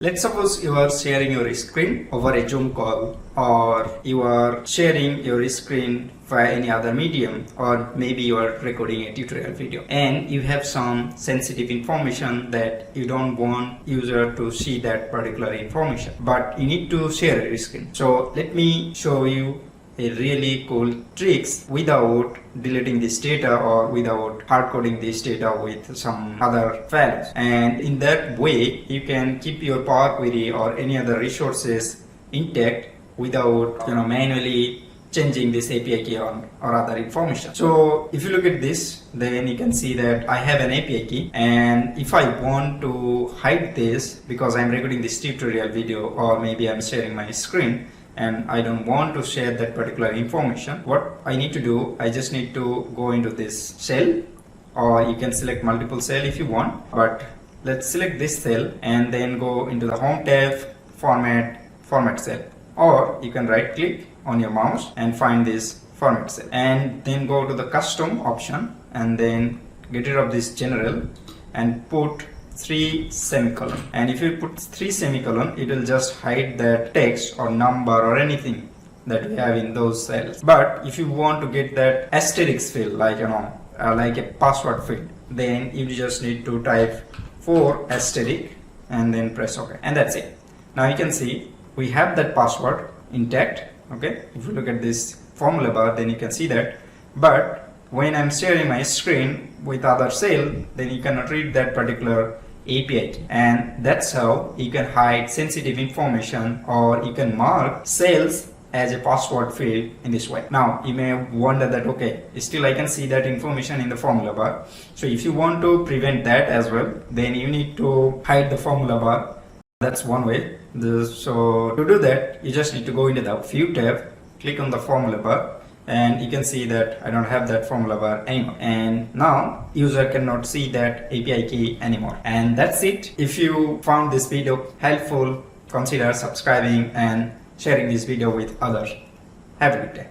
Let's suppose you are sharing your screen over a Zoom call, or you are sharing your screen via any other medium, or maybe you are recording a tutorial video and you have some sensitive information that you don't want user to see that particular information, but you need to share your screen. So let me show you a really cool tricks without deleting this data or without hard coding this data with some other values. And in that way you can keep your Power Query or any other resources intact without manually changing this API key or other information. So if you look at this, then you can see that I have an API key, and if I want to hide this because I'm recording this tutorial video or maybe I'm sharing my screen and I don't want to share that particular information, what I need to do, I just need to go into this cell, or you can select multiple cell if you want, but let's select this cell and then go into the home tab, format cell, or you can right click on your mouse and find this format cell and then go to the custom option and then get rid of this general and put 3 semicolon, and if you put 3 semicolon, it will just hide that text or number or anything that we have in those cells. But if you want to get that asterisk field, like like a password field, then you just need to type 4 asterisk and then press OK, and that's it. Now you can see we have that password intact. Okay, if you look at this formula bar, then you can see that, but when I'm sharing my screen with other cell, then you cannot read that particular API key, and that's how you can hide sensitive information, or you can mark cells as a password field in this way. Now you may wonder that, okay, still I can see that information in the formula bar. So if you want to prevent that as well, then you need to hide the formula bar. That's one way. So to do that, you just need to go into the view tab, click on the formula bar, and you can see that I don't have that formula bar anymore, and now user cannot see that API key anymore. And that's it. If you found this video helpful, consider subscribing and sharing this video with others. Have a good day.